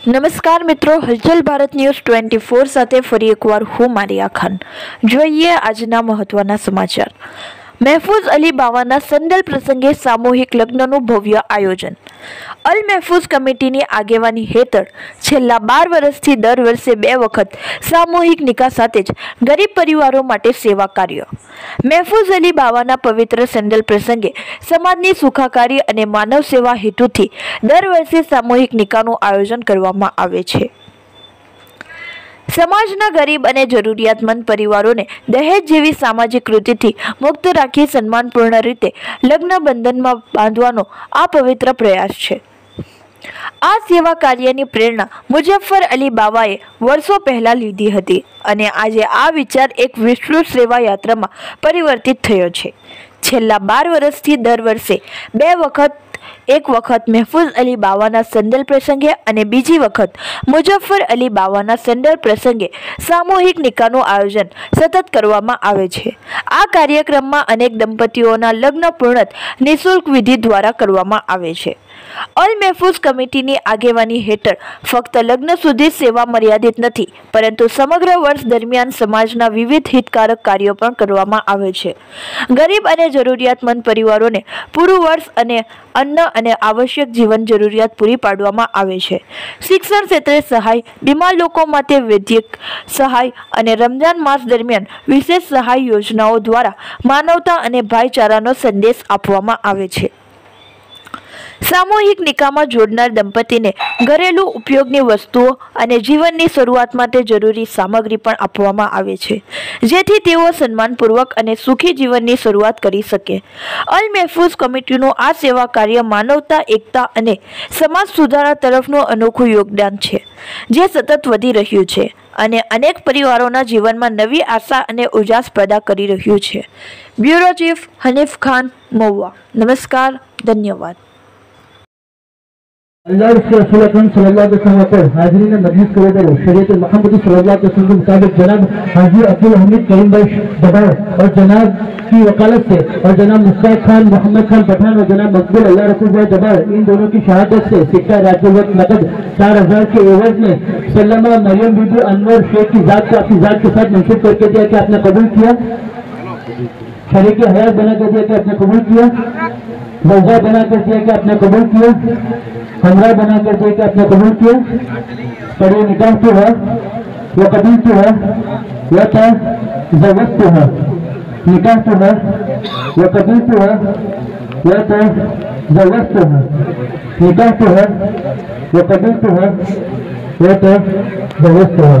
નમસ્કાર મિત્રો, હલચલ ભારત ન્યૂઝ 24 સાથે ફરી એકવાર હું મારિયા ખાન. જોઈએ આજના મહત્વના સમાચાર. મહેફૂઝ અલી બાવાના સંદલ પ્રસંગે સામૂહિક લગ્નનું ભવ્ય આયોજન. અલ મહેફૂઝ કમિટીની આગેવાની હેઠળ છેલ્લા 12 વર્ષથી દર વર્ષે 2 વખત સામૂહિક નિકાહ સાથે જ ગરીબ પરિવારો માટે સેવા કાર્ય. મહેફૂઝ અલી બાવાના પવિત્ર સંદલ પ્રસંગે સમાજની સુખાકારી અને માનવ સેવા હેતુથી દર વર્ષે સામૂહિક નિકાહનું આયોજન કરવામાં આવે છે. સમાજના ગરીબ અને જરૂરિયાતમંદ પરિવારોને દહેજ જેવી સામાજિક કૃતિથી મુક્ત રાખી સન્માનપૂર્ણ રીતે લગ્ન બંધનમાં બાંધવાનો આ પવિત્ર પ્રયાસ છે. આ સેવા કાર્યની પ્રેરણા મુઝફ્ફર અલી બાવાએ વર્ષો પહેલા લીધી હતી અને આજે આ વિચાર એક વિસ્તૃત સેવા યાત્રામાં પરિવર્તિત થયો છે. છેલ્લા 12 વર્ષથી દર વર્ષે 2 વખત, એક વખત મહેફૂઝ અલી બાવાના સંદલ પ્રસંગે અને બીજી વખત મુઝફ્ફર અલી બાવાના સંદલ પ્રસંગે સામૂહિક નિકાહનું આયોજન સતત કરવામાં આવે છે. આ કાર્યક્રમમાં અનેક દંપતીઓના લગ્ન પૂર્ણ નિઃશુલ્ક વિધિ દ્વારા કરવામાં આવે છે. અલ મહેફૂઝ કમિટીની આગેવાની હેઠળ ફક્ત લગ્ન સુધી સેવા મર્યાદિત નથી, પરંતુ સમગ્ર વર્ષ દરમિયાન સમાજના વિવિધ હિતકારક કાર્યો પણ કરવામાં આવે છે. ગરીબ અને જરૂરિયાતમંદ પરિવારોને પૂરું વર્ષ અને અન્ન અને આવશ્યક જીવન જરૂરિયાત પૂરી પાડવામાં આવે છે. શિક્ષણ ક્ષેત્રે સહાય, બીમાર લોકો માટે વૈદ્યક સહાય અને રમજાન માસ દરમિયાન વિશેષ સહાય યોજનાઓ દ્વારા માનવતા અને ભાઈચારાનો સંદેશ આપવામાં આવે છે. સામૂહિક નિકાહમાં જોડનાર દંપતીને ઘરેલું ઉપયોગની વસ્તુઓ અને જીવનની શરૂઆત માટે જરૂરી સામગ્રી પણ આપવામાં આવે છે, જેથી તેઓ સન્માનપૂર્વક અને સુખી જીવનની શરૂઆત કરી શકે. અલ મહેફૂઝ કમિટીનું આ સેવા કાર્ય માનવતા, એકતા અને સમાજ સુધારા તરફનું અનોખું યોગદાન છે, જે સતત વધી રહ્યું છે અને અનેક પરિવારોના જીવનમાં નવી આશા અને ઉજાસ પેદા કરી રહ્યું છે. Bureau chief Hanif Khan, Mahuva. નમસ્કાર, ધન્યવાદ. अल्लाह के रसूल अकरम सल्लल्लाहु अलैहि वसल्लम पर हाजिरीन मजलिस करे दर शरीयत मोहम्मदी सल्लल्लाहु अलैहि वसल्लम के मुताबिक जनाब हाजी अब्दुल हमीद करीम भाई दबाव और जनाब की वकालत से और जनाब मुश्ताक खान, मोहम्मद खान पठान और जनाब मकबूल अल्लाह रसूल भाई दबाव, इन दोनों की शहादत से सिक्का रात वक्त नकद 4000 के एवज में सल्लमा मरियम बीबी अनवर शेख की जात को अपनी जात के साथ मंसूब करके दिया कि आपने कबूल किया, शरीक हयात बना कर दिया कि आपने कबूल किया, रोजा बना कर दिया कि आपने कबूल किया, हमरा बना कर दिया कि आपने कबूल किया. पर ये निकाह तो है, वो कबूल तो है, वह था जवज तो है. निकाह तो है, वो कबूल तो है, वह था जवज तो है. निकाह तो है, वो कबूल तो है, वह था जवज तो है.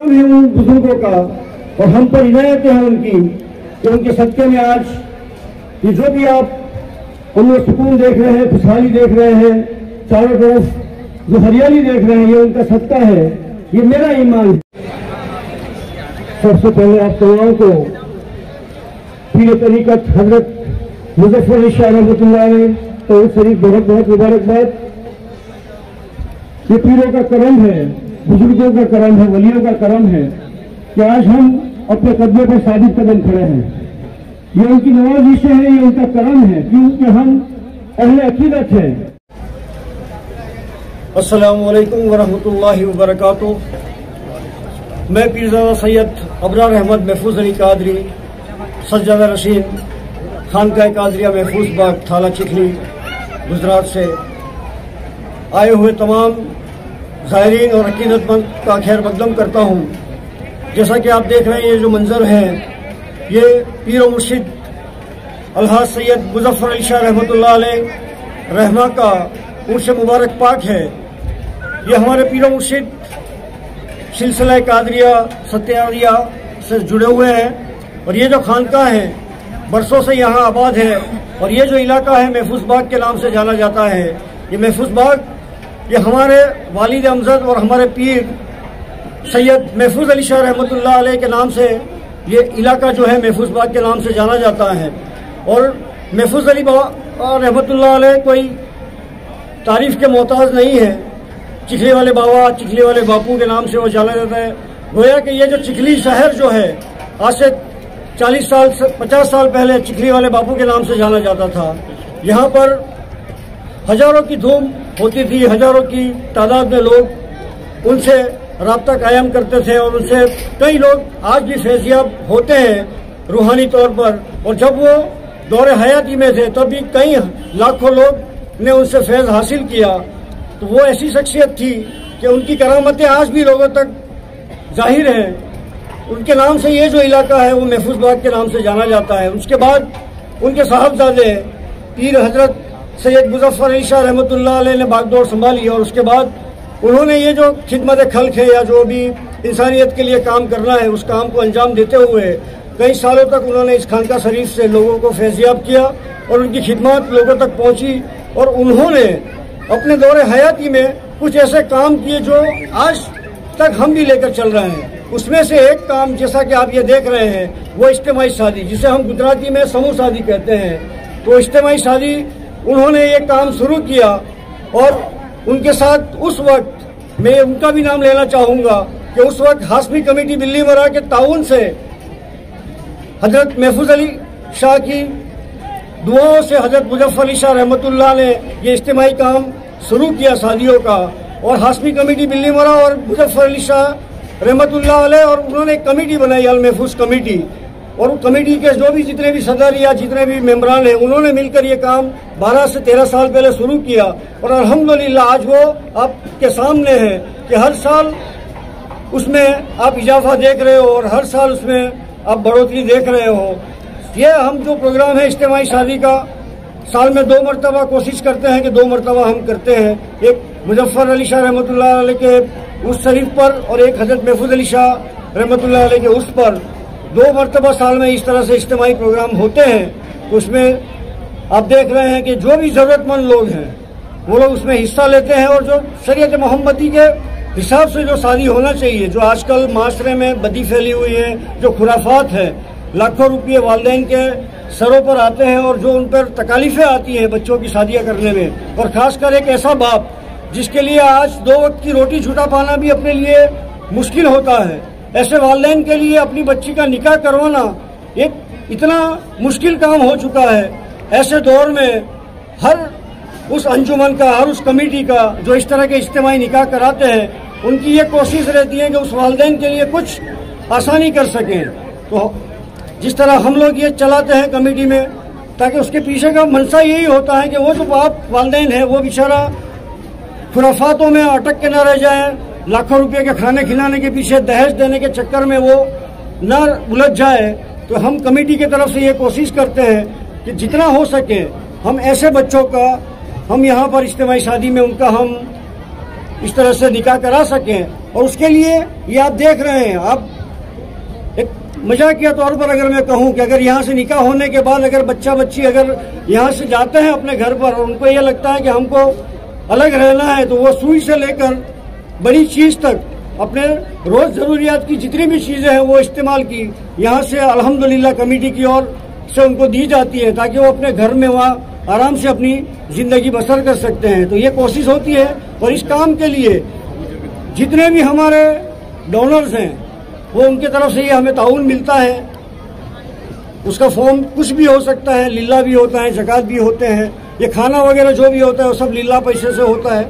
उन बुजुर्गों का और हम पर इनायत है उनकी कि उनके सदक़े में आज ये जो भी आप उनमें सुकून देख रहे हैं, खुशहाली देख रहे हैं, चारों तरफ जो हरियाली देख रहे हैं, ये उनका सदका है, ये मेरा ईमान है. सबसे पहले आप तमाम को पीर तरीक़त हजरत मुज़फ़्फ़र अली शाह रहमतुल्लाह अलैह तो शरीफ बहुत बहुत मुबारकबाद. ये पीरों का करम है, बुजुर्गों का करम है, वलियों का करम है कि आज हम अपने कदमों पर साबित कदम खड़े हैं. ये उनकी नवाज़ी से है, ये उनका करम है, क्योंकि हम अहले अकीदत हैं. अस्सलामु अलैकुम वरहमतुल्लाहि वबरकातुहू. मैं पीरज़ादा सैयद अबरार अहमद महफूज अली कादरी, सज्जादा रशीद, खानकाह कादरिया महफूज बाग, थाला चिखली, गुजरात से आए हुए तमाम ज़ायरीन और अकीदतमंद का खैर मकदम करता हूँ. जैसा कि आप देख रहे हैं, ये जो मंजर है, ये पीर व मुर्शिद अलहाज सैयद मुज़फ़्फ़र अली शाह रहमतुल्लाह अलैह रहमा का उर्स मुबारक पाक है. ये हमारे पीर व मुर्शिद सिलसिला कादरिया सत्यारिया से जुड़े हुए हैं और ये जो खानकाह है बरसों से यहाँ आबाद है. और ये जो इलाका है महफूज बाग के नाम से जाना जाता है. ये महफूज बाग ये हमारे वालिद अमजद और हमारे पीर सैयद महफूज अली शाह रहमतुल्लाह अलैह के नाम से ये इलाका जो है महफूज बाग के नाम से जाना जाता है। और महफूज अली बाबा रहमतुल्लाह अलैह कोई तारीफ के मोहताज नहीं है। चिखली वाले बाबा, चिखली वाले बापू के नाम से वो जाना जाता है। गोया कि ये जो चिखली शहर जो है आज से 40 साल 50 साल पहले चिखली वाले बापू के नाम से जाना जाता था। यहाँ पर हजारों की धूम होती थी, हजारों की तादाद में लोग उनसे राब्ता कायम करते थे और उनसे कई लोग आज भी फैज़याब होते हैं रूहानी तौर पर। और जब वो दौरे हयाती में थे तब भी कई लाखों लोग ने उनसे फैज़ हासिल किया। तो वो ऐसी शख्सियत थी कि उनकी करामतें आज भी लोगों तक जाहिर हैं। उनके नाम से ये जो इलाका है वो महफूज बाग के नाम से जाना जाता है। उसके बाद उनके साहबजादे पीर हजरत सैयद मुजफ्फर अली शाह रहमतुल्लाह अलैह ने बागडोर संभाली और उसके बाद उन्होंने ये जो खिदमत खल्क है या जो भी इंसानियत के लिए काम करना है उस काम को अंजाम देते हुए कई सालों तक उन्होंने इस खानका शरीफ से लोगों को फैज़याब किया और उनकी खिदमत लोगों तक पहुंची। और उन्होंने अपने दौरे हयाती में कुछ ऐसे काम किए जो आज तक हम भी लेकर चल रहे हैं। उसमें से एक काम जैसा कि आप ये देख रहे हैं वो इज्तिमाई शादी, जिसे हम गुजराती में समूह शादी कहते हैं। तो इज्तिमाई शादी उन्होंने ये काम शुरू किया और उनके साथ उस वक्त मैं उनका भी नाम लेना चाहूँगा कि उस वक्त हाशमी कमेटी बिल्लीमोरा के ताउन से हजरत महफूज अली शाह की दुआओं से हजरत मुजफ्फर अली शाह रहमतुल्लाह ने ये इज्तिमाई काम शुरू किया शादियों का। और हाशमी कमेटी बिल्लीमोरा और मुजफ्फर अली शाह रहमतुल्लाह अलैह और उन्होंने एक कमेटी बनाई अल महफूज कमेटी। और वो कमेटी के जो भी जितने भी सदर या जितने भी मेंबरान हैं उन्होंने मिलकर ये काम 12 से 13 साल पहले शुरू किया। और अल्हम्दुलिल्लाह आज वो आपके सामने है कि हर साल उसमें आप इजाफा देख रहे हो और हर साल उसमें आप बढ़ोतरी देख रहे हो। ये हम जो प्रोग्राम है इज्तिमाई शादी का साल में 2 मरतबा कोशिश करते हैं कि 2 मरतबा हम करते हैं। एक मुजफ्फर अली शाह रहमतुल्लाह अलैह के उस शरीफ पर और एक हजरत महफूज अली शाह रहमतुल्लाह अलैह के उस पर 2 मरतबा साल में इस तरह से इज्तिमाई प्रोग्राम होते हैं। तो उसमें आप देख रहे हैं कि जो भी जरूरतमंद लोग हैं वो लोग उसमें हिस्सा लेते हैं। और जो शरीयत मोहम्मदी के हिसाब से जो शादी होना चाहिए, जो आजकल माशरे में बदी फैली हुई है, जो खुराफात है, लाखों रुपये वालिदैन के सरों पर आते हैं और जो उन पर तकालीफें आती हैं बच्चों की शादियां करने में। और खासकर एक ऐसा बाप जिसके लिए आज 2 वक्त की रोटी छुटा पाना भी अपने लिए मुश्किल होता है, ऐसे वालिदैन के लिए अपनी बच्ची का निकाह करवाना एक इतना मुश्किल काम हो चुका है। ऐसे दौर में हर उस अंजुमन का, हर उस कमेटी का जो इस तरह के इज्तिमाई निकाह कराते हैं उनकी ये कोशिश रहती है कि उस वालिदैन के लिए कुछ आसानी कर सकें। तो जिस तरह हम लोग ये चलाते हैं कमेटी में, ताकि उसके पीछे का मंशा यही होता है कि वो जो बाप वालिदैन है वो बेचारा खुराफातों में अटक के न रह जाए, लाखों रुपए के खाने खिलाने के पीछे दहेज देने के चक्कर में वो न उलझ जाए। तो हम कमेटी की तरफ से ये कोशिश करते हैं कि जितना हो सके हम ऐसे बच्चों का हम यहाँ पर इज्तिमाई शादी में उनका हम इस तरह से निकाह करा सकें। और उसके लिए ये आप देख रहे हैं, आप एक मजाकिया तौर पर अगर मैं कहूँ कि अगर यहाँ से निकाह होने के बाद अगर बच्चा बच्ची अगर यहाँ से जाते हैं अपने घर पर और उनको ये लगता है कि हमको अलग रहना है, तो वो सुई से लेकर बड़ी चीज तक अपने रोज जरूरियात की जितनी भी चीजें हैं वो इस्तेमाल की यहाँ से अल्हम्दुलिल्लाह कमेटी की ओर से उनको दी जाती है, ताकि वो अपने घर में वहाँ आराम से अपनी जिंदगी बसर कर सकते हैं। तो ये कोशिश होती है। और इस काम के लिए जितने भी हमारे डोनर्स हैं वो उनकी तरफ से ये हमें ताउन मिलता है। उसका फॉर्म कुछ भी हो सकता है, लिल्ला भी होता है, ज़कात भी होते हैं, ये खाना वगैरह जो भी होता है वो सब लिल्ला पैसे से होता है।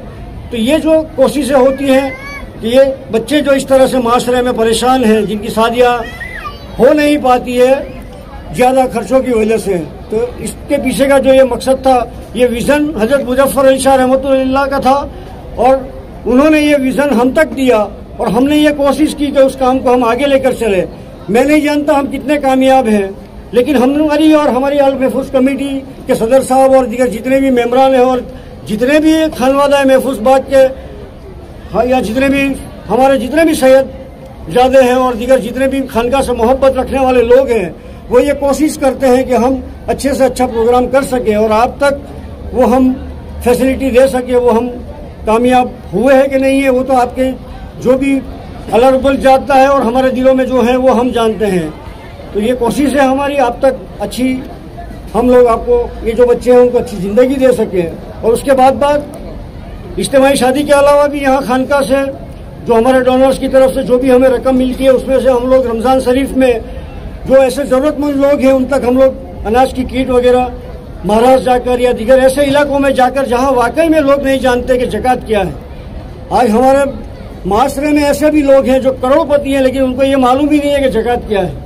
तो ये जो कोशिशें होती हैं कि ये बच्चे जो इस तरह से माशरे में परेशान हैं, जिनकी शादियाँ हो नहीं पाती है ज़्यादा खर्चों की वजह से, तो इसके पीछे का जो ये मकसद था, ये विज़न हजरत मुजफ्फर अली शाह रहमतुल्लाह का था और उन्होंने ये विज़न हम तक दिया और हमने ये कोशिश की कि उस काम को हम आगे लेकर चले। मैं नहीं जानता हम कितने कामयाब हैं, लेकिन हमारी और हमारी अल महफूज कमेटी के सदर साहब और दीगर जितने भी मेम्बरान हैं और जितने भी खानवादा महफूज बाग के या जितने भी हमारे जितने भी सैयद ज़्यादा हैं और दीगर जितने भी खानका से मोहब्बत रखने वाले लोग हैं, वो ये कोशिश करते हैं कि हम अच्छे से अच्छा प्रोग्राम कर सकें और आप तक वो हम फैसिलिटी दे सके। वो हम कामयाब हुए हैं कि नहीं है वो तो आपके जो भी अल्लाह रब्बुल जानता है और हमारे दिलों में जो है वो हम जानते हैं। तो ये कोशिश है हमारी आप तक अच्छी, हम लोग आपको ये जो बच्चे हैं उनको अच्छी ज़िंदगी दे सकें। और उसके बाद इज्तिमाई शादी के अलावा भी यहाँ खानका से जो हमारे डोनर्स की तरफ से जो भी हमें रकम मिलती है उसमें से हम लोग रमज़ान शरीफ में जो ऐसे ज़रूरतमंद लोग हैं उन तक हम लोग अनाज की किट वगैरह महाराष्ट्र जाकर या दीगर ऐसे इलाकों में जाकर जहाँ वाकई में लोग नहीं जानते कि ज़कात क्या है। आज हमारे माशरे में ऐसे भी लोग हैं जो करोड़पति हैं लेकिन उनको ये मालूम ही नहीं है कि ज़कात क्या है,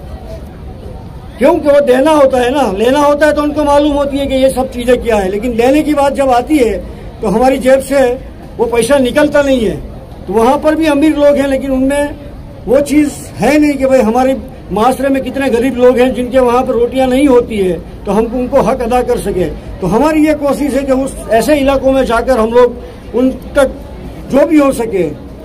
क्योंकि वो देना होता है ना, लेना होता है तो उनको मालूम होती है कि ये सब चीज़ें क्या है, लेकिन लेने की बात जब आती है तो हमारी जेब से वो पैसा निकलता नहीं है। तो वहाँ पर भी अमीर लोग हैं लेकिन उनमें वो चीज़ है नहीं कि भाई हमारे माशरे में कितने गरीब लोग हैं जिनके वहाँ पर रोटियाँ नहीं होती है तो हम उनको हक अदा कर सके। तो हमारी ये कोशिश है कि उस ऐसे इलाकों में जाकर हम लोग उन तक जो भी हो सके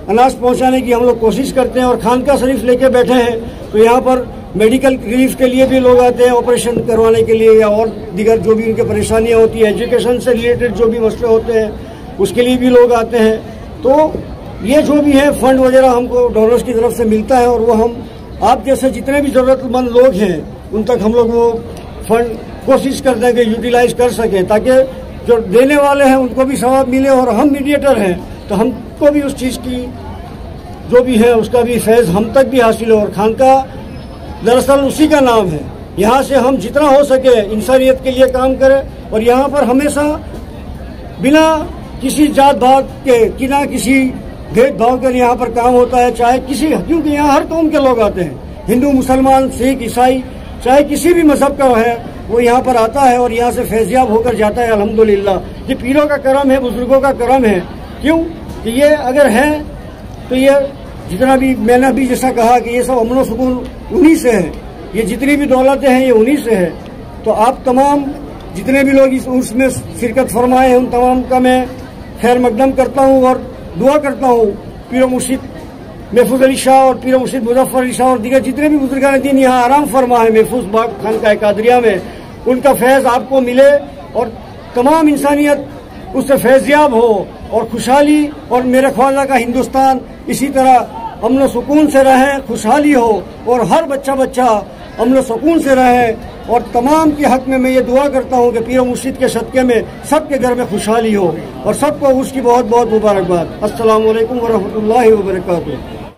अनाज पहुँचाने की हम लोग कोशिश करते हैं। और खानका शरीफ लेके बैठे हैं तो यहाँ पर मेडिकल रिलीफ के लिए भी लोग आते हैं, ऑपरेशन करवाने के लिए या और दीगर जो भी उनकी परेशानियाँ होती है, एजुकेशन से रिलेटेड जो भी मसले होते हैं उसके लिए भी लोग आते हैं। तो ये जो भी है फंड वगैरह हमको डोनर्स की तरफ से मिलता है और वो हम आप जैसे जितने भी ज़रूरतमंद लोग हैं उन तक हम लोग वो फंड कोशिश करते हैं कि यूटिलाइज कर सकें ताकि जो देने वाले हैं उनको भी सवाब मिले और हम मीडिएटर हैं तो हमको भी उस चीज़ की जो भी है उसका भी फैज़ हम तक भी हासिल हो। और खानका दरअसल उसी का नाम है, यहाँ से हम जितना हो सके इंसानियत के लिए काम करें और यहाँ पर हमेशा बिना किसी जात भात के बिना किसी भेदभाव के यहाँ पर काम होता है, चाहे किसी, क्योंकि यहाँ हर कौम के लोग आते हैं, हिंदू मुसलमान सिख ईसाई चाहे किसी भी मजहब का है वो यहाँ पर आता है और यहाँ से फैज़याब होकर जाता है। अल्हम्दुलिल्लाह ये पीरों का करम है, बुजुर्गों का करम है। क्यों कि ये अगर है तो ये जितना भी मैंने भी जैसा कहा कि ये सब अमन व सुकून उन्हीं से है, ये जितनी भी दौलतें हैं ये उन्हीं से है। तो आप तमाम जितने भी लोग इस उर्स में शिरकत फरमाए हैं उन तमाम का मैं खैर मकदम करता हूँ और दुआ करता हूँ पीर मुर्शिद महफूज अली शाह और पीर मुर्शिद मुजफ्फर अली शाह और दीगर जितने भी बुजुर्गान दीन यहाँ आराम फरमा है महफूज बाग खानका कादरिया में, उनका फैज़ आपको मिले और तमाम इंसानियत उससे फैज़याब हो और खुशहाली और मेरे ख्वाजा का हिंदुस्तान इसी तरह अमन सुकून से रहे, खुशहाली हो और हर बच्चा अमन सुकून से रहे। और तमाम के हक में मैं ये दुआ करता हूँ कि पीर मुर्शिद के सदक़े में सबके घर में खुशहाली हो और सबको उसकी बहुत बहुत मुबारकबाद। अस्सलामु अलैकुम व रहमतुल्लाहि व बरकातुहू।